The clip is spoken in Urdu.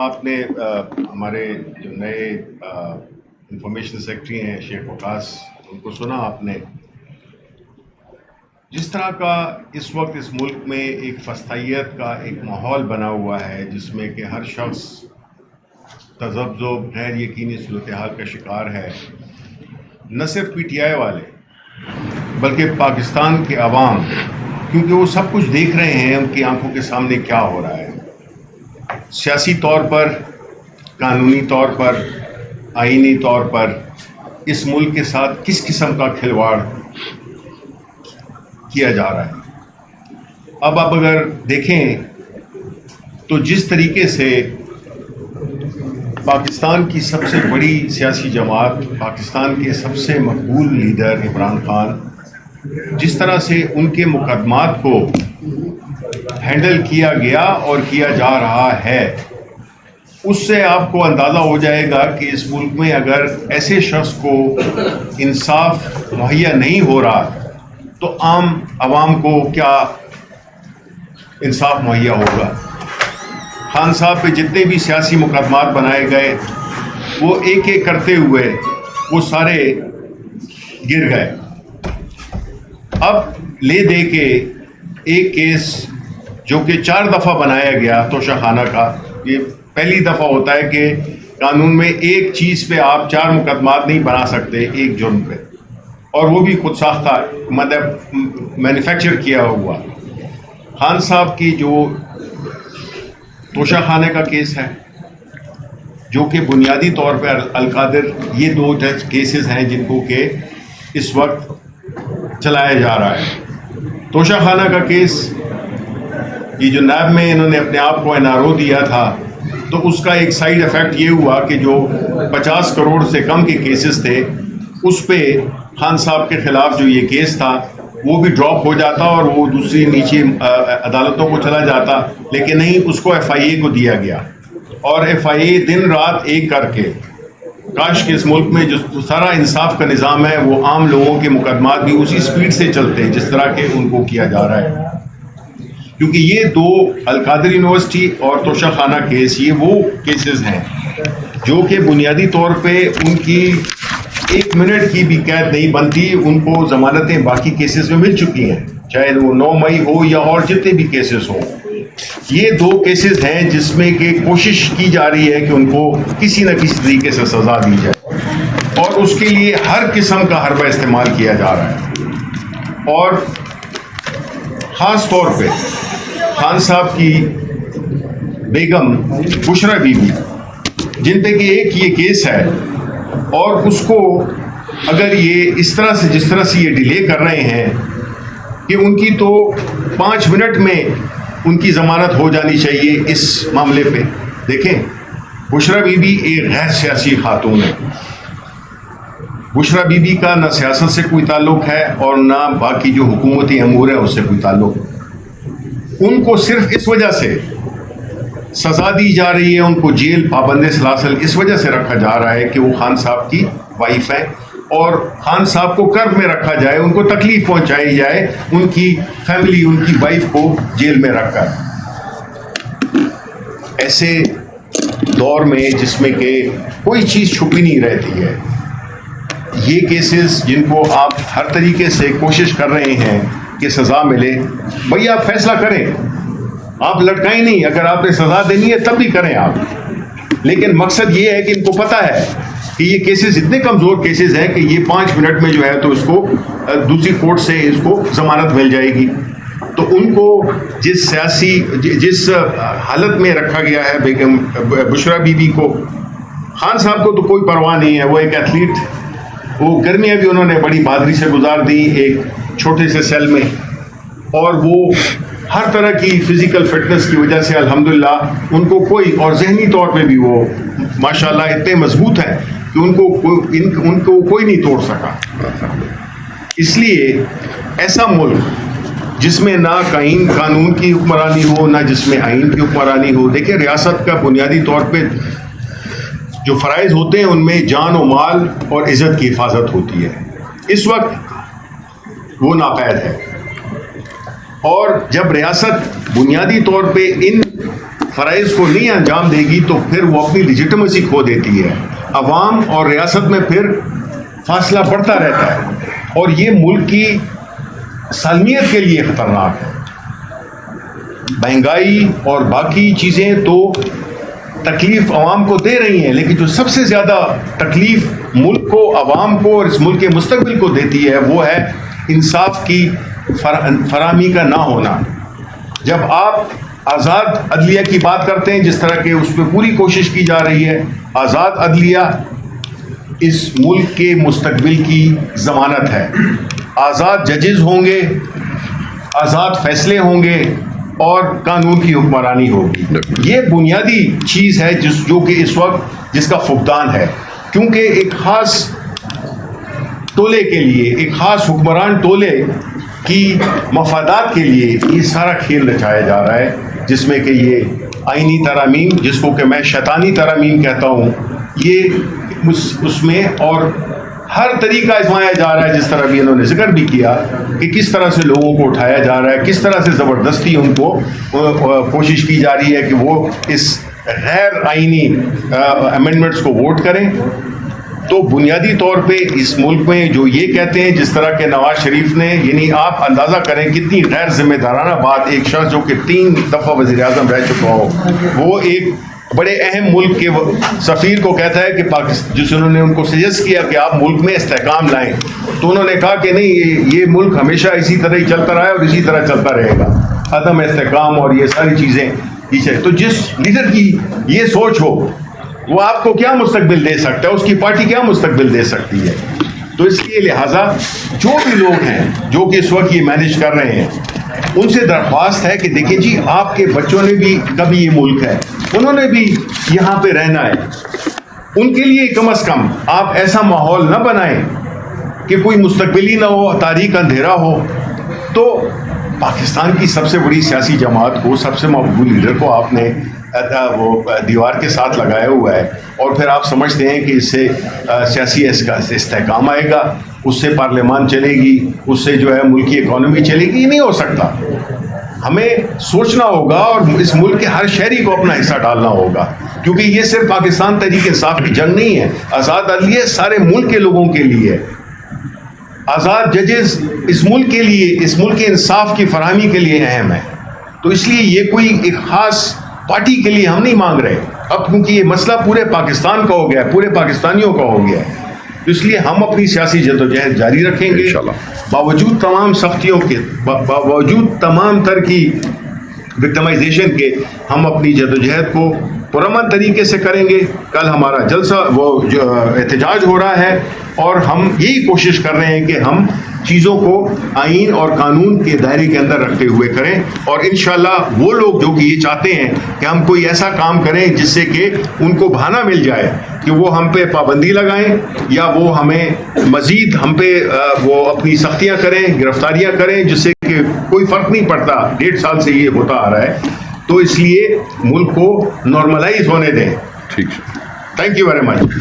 آپ نے ہمارے جو نئے انفارمیشن سیکرٹری ہیں شیخ وقاص، ان کو سنا آپ نے جس طرح کا اس وقت اس ملک میں ایک فسطائیت کا ایک ماحول بنا ہوا ہے، جس میں کہ ہر شخص تذبذب غیر یقینی صورتحال کا شکار ہے۔ نہ صرف پی ٹی آئی والے بلکہ پاکستان کے عوام، کیونکہ وہ سب کچھ دیکھ رہے ہیں، ان کی آنکھوں کے سامنے کیا ہو رہا ہے، سیاسی طور پر، قانونی طور پر، آئینی طور پر اس ملک کے ساتھ کس قسم کا کھلواڑ کیا جا رہا ہے۔ اب آپ اگر دیکھیں تو جس طریقے سے پاکستان کی سب سے بڑی سیاسی جماعت، پاکستان کے سب سے مقبول لیڈر عمران خان، جس طرح سے ان کے مقدمات کو ہینڈل کیا گیا اور کیا جا رہا ہے، اس سے آپ کو اندازہ ہو جائے گا کہ اس ملک میں اگر ایسے شخص کو انصاف مہیا نہیں ہو رہا تو عام عوام کو کیا انصاف مہیا ہوگا۔ خان صاحب پہ جتنے بھی سیاسی مقدمات بنائے گئے، وہ ایک ایک کرتے ہوئے وہ سارے گر گئے۔ اب لے دے کے ایک کیس جو کہ 4 دفعہ بنایا گیا توشہ خانہ کا، یہ پہلی دفعہ ہوتا ہے کہ قانون میں ایک چیز پہ آپ 4 مقدمات نہیں بنا سکتے ایک جرم پہ، اور وہ بھی خود ساختہ، مطلب مینوفیکچر کیا ہوا۔ خان صاحب کی جو توشہ خانے کا کیس ہے، جو کہ بنیادی طور پہ القادر، یہ 2 کیسز ہیں جن کو کہ اس وقت چلایا جا رہا ہے۔ توشہ خانہ کا کیس، یہ جو نیب میں انہوں نے اپنے آپ کو NRO دیا تھا، تو اس کا ایک سائیڈ ایفیکٹ یہ ہوا کہ جو 50 کروڑ سے کم کے کیسز تھے، اس پہ خان صاحب کے خلاف جو یہ کیس تھا وہ بھی ڈراپ ہو جاتا اور وہ دوسری نیچے عدالتوں کو چلا جاتا، لیکن نہیں، اس کو FIA کو دیا گیا، اور FIA دن رات ایک کر کے، کاش کہ اس ملک میں جو سارا انصاف کا نظام ہے وہ عام لوگوں کے مقدمات بھی اسی سپیڈ سے چلتے ہیں جس طرح کہ ان کو کیا جا رہا ہے، کیونکہ یہ 2 القادر یونیورسٹی اور توشہ خانہ کیس، یہ وہ کیسز ہیں جو کہ بنیادی طور پہ ان کی 1 منٹ کی بھی قید نہیں بنتی، ان کو ضمانتیں باقی کیسز میں مل چکی ہیں، چاہے وہ 9 مئی ہو یا اور جتنے بھی کیسز ہوں۔ یہ 2 کیسز ہیں جس میں کہ کوشش کی جا رہی ہے کہ ان کو کسی نہ کسی طریقے سے سزا دی جائے، اور اس کے لیے ہر قسم کا حربہ استعمال کیا جا رہا ہے، اور خاص طور پہ خان صاحب کی بیگم بشرا بی بی، جن پہ کہ ایک یہ کیس ہے، اور اس کو اگر یہ اس طرح سے جس طرح سے یہ ڈیلے کر رہے ہیں کہ ان کی تو 5 منٹ میں ان کی ضمانت ہو جانی چاہیے اس معاملے پہ۔ دیکھیں، بشرا بی بی ایک غیر سیاسی خاتون ہے، بشرا بی بی کا نہ سیاست سے کوئی تعلق ہے اور نہ باقی جو حکومتی امور ہے اس سے کوئی تعلق ہے۔ ان کو صرف اس وجہ سے سزا دی جا رہی ہے، ان کو جیل پابند سلاسل اس وجہ سے رکھا جا رہا ہے کہ وہ خان صاحب کی وائف ہیں، اور خان صاحب کو کرب میں رکھا جائے، ان کو تکلیف پہنچائی جائے، ان کی فیملی، ان کی وائف کو جیل میں رکھ کر۔ ایسے دور میں جس میں کہ کوئی چیز چھپی نہیں رہتی ہے، یہ کیسز جن کو آپ ہر طریقے سے کوشش کر رہے ہیں کہ سزا ملے، بھئی آپ فیصلہ کریں، آپ لٹکائیں نہیں، اگر آپ نے سزا دینی ہے تب بھی کریں آپ، لیکن مقصد یہ ہے کہ ان کو پتہ ہے کہ یہ کیسز اتنے کمزور کیسز ہیں کہ یہ 5 منٹ میں جو ہے تو اس کو دوسری کورٹ سے اس کو ضمانت مل جائے گی، تو ان کو جس حالت میں رکھا گیا ہے بیگم بشرا بی بی کو، خان صاحب کو تو کوئی پرواہ نہیں ہے، وہ ایک ایتھلیٹ، وہ گرمیاں بھی انہوں نے بڑی بہادری سے گزار دی ایک چھوٹے سے سیل میں، اور وہ ہر طرح کی فزیکل فٹنس کی وجہ سے الحمدللہ ان کو کوئی، اور ذہنی طور پہ بھی وہ ماشاءاللہ اتنے مضبوط ہیں کہ ان کو کوئی نہیں توڑ سکا۔ اس لیے ایسا ملک جس میں نہ قانون کی حکمرانی ہو، نہ جس میں آئین کی حکمرانی ہو، دیکھیں ریاست کا بنیادی طور پہ جو فرائض ہوتے ہیں ان میں جان و مال اور عزت کی حفاظت ہوتی ہے، اس وقت وہ ناپید ہے، اور جب ریاست بنیادی طور پہ ان فرائض کو نہیں انجام دے گی تو پھر وہ اپنی لیجٹمیسی کھو دیتی ہے. عوام اور ریاست میں پھر فاصلہ بڑھتا رہتا ہے اور یہ ملک کی سالمیت کے لیے خطرناک ہے. مہنگائی اور باقی چیزیں تو تکلیف عوام کو دے رہی ہیں، لیکن جو سب سے زیادہ تکلیف ملک کو، عوام کو اور اس ملک کے مستقبل کو دیتی ہے وہ ہے انصاف کی فراہمی کا نہ ہونا. جب آپ آزاد عدلیہ کی بات کرتے ہیں، جس طرح کہ اس پہ پوری کوشش کی جا رہی ہے، آزاد عدلیہ اس ملک کے مستقبل کی ضمانت ہے. آزاد ججز ہوں گے، آزاد فیصلے ہوں گے اور قانون کی حکمرانی ہوگی. یہ بنیادی چیز ہے جو کہ اس وقت جس کا فقدان ہے، کیونکہ ایک خاص ٹولے کے لیے، ایک خاص حکمران ٹولے کی مفادات کے لیے یہ سارا کھیل رچایا جا رہا ہے، جس میں کہ یہ آئینی ترامیم، جس کو کہ میں شیطانی ترامیم کہتا ہوں، یہ اس میں اور ہر طریقہ آزمایا جا رہا ہے. جس طرح بھی انہوں نے ذکر بھی کیا کہ کس طرح سے لوگوں کو اٹھایا جا رہا ہے، کس طرح سے زبردستی ان کو کوشش کی جا رہی ہے کہ وہ اس غیر آئینی امینڈمنٹس کو ووٹ کریں. تو بنیادی طور پہ اس ملک میں جو یہ کہتے ہیں، جس طرح کہ نواز شریف نے، یعنی آپ اندازہ کریں کتنی غیر ذمہ دارانہ بات، ایک شخص جو کہ 3 دفعہ وزیر اعظم رہ چکا ہو، وہ ایک بڑے اہم ملک کے سفیر کو کہتا ہے کہ پاکستان، جس انہوں نے ان کو سجیسٹ کیا کہ آپ ملک میں استحکام لائیں، تو انہوں نے کہا کہ نہیں، یہ ملک ہمیشہ اسی طرح ہی چلتا رہا ہے اور اسی طرح چلتا رہے گا، عدم استحکام اور یہ ساری چیزیں پیچھے. تو جس لیڈر کی یہ سوچ ہو وہ آپ کو کیا مستقبل دے سکتا ہے، اس کی پارٹی کیا مستقبل دے سکتی ہے. تو اس لیے لہٰذا جو بھی لوگ ہیں جو کہ اس وقت یہ مینیج کر رہے ہیں، ان سے درخواست ہے کہ دیکھیں جی، آپ کے بچوں نے بھی کبھی یہ ملک ہے، انہوں نے بھی یہاں پہ رہنا ہے، ان کے لیے کم از کم آپ ایسا ماحول نہ بنائیں کہ کوئی مستقبل ہی نہ ہو، تاریخ اندھیرا ہو. تو پاکستان کی سب سے بڑی سیاسی جماعت کو، سب سے مقبول لیڈر کو آپ نے وہ دیوار کے ساتھ لگایا ہوا ہے، اور پھر آپ سمجھتے ہیں کہ اس سے سیاسی استحکام آئے گا، اس سے پارلیمان چلے گی، اس سے جو ہے ملک کی اکانومی چلے گی. یہ نہیں ہو سکتا. ہمیں سوچنا ہوگا اور اس ملک کے ہر شہری کو اپنا حصہ ڈالنا ہوگا، کیونکہ یہ صرف پاکستان تحریک انصاف کی جنگ نہیں ہے. آزاد عدلیہ سارے ملک کے لوگوں کے لیے، آزاد ججز اس ملک کے لیے، اس ملک کے انصاف کی فراہمی کے لیے اہم ہے. تو اس لیے یہ کوئی ایک خاص پارٹی کے لیے ہم نہیں مانگ رہے اب، کیونکہ یہ مسئلہ پورے پاکستان کا ہو گیا ہے، پورے پاکستانیوں کا ہو گیا ہے. تو اس لیے ہم اپنی سیاسی جدوجہد جاری رکھیں گے باوجود تمام سختیوں کے، باوجود تمام تر کی وکٹمائزیشن کے. ہم اپنی جدوجہد کو پرامن طریقے سے کریں گے. کل ہمارا جلسہ، وہ جو احتجاج ہو رہا ہے، اور ہم یہی کوشش کر رہے ہیں کہ ہم چیزوں کو آئین اور قانون کے دائرے کے اندر رکھتے ہوئے کریں. اور انشاءاللہ وہ لوگ جو کہ یہ چاہتے ہیں کہ ہم کوئی ایسا کام کریں جس سے کہ ان کو بہانہ مل جائے کہ وہ ہم پہ پابندی لگائیں یا وہ ہمیں مزید ہم پہ وہ اپنی سختیاں کریں، گرفتاریاں کریں، جس سے کہ کوئی فرق نہیں پڑتا. 1.5 سال سے یہ ہوتا آ رہا ہے. تو اس لیے ملک کو نارملائز ہونے دیں. ٹھیک. Thank you very much.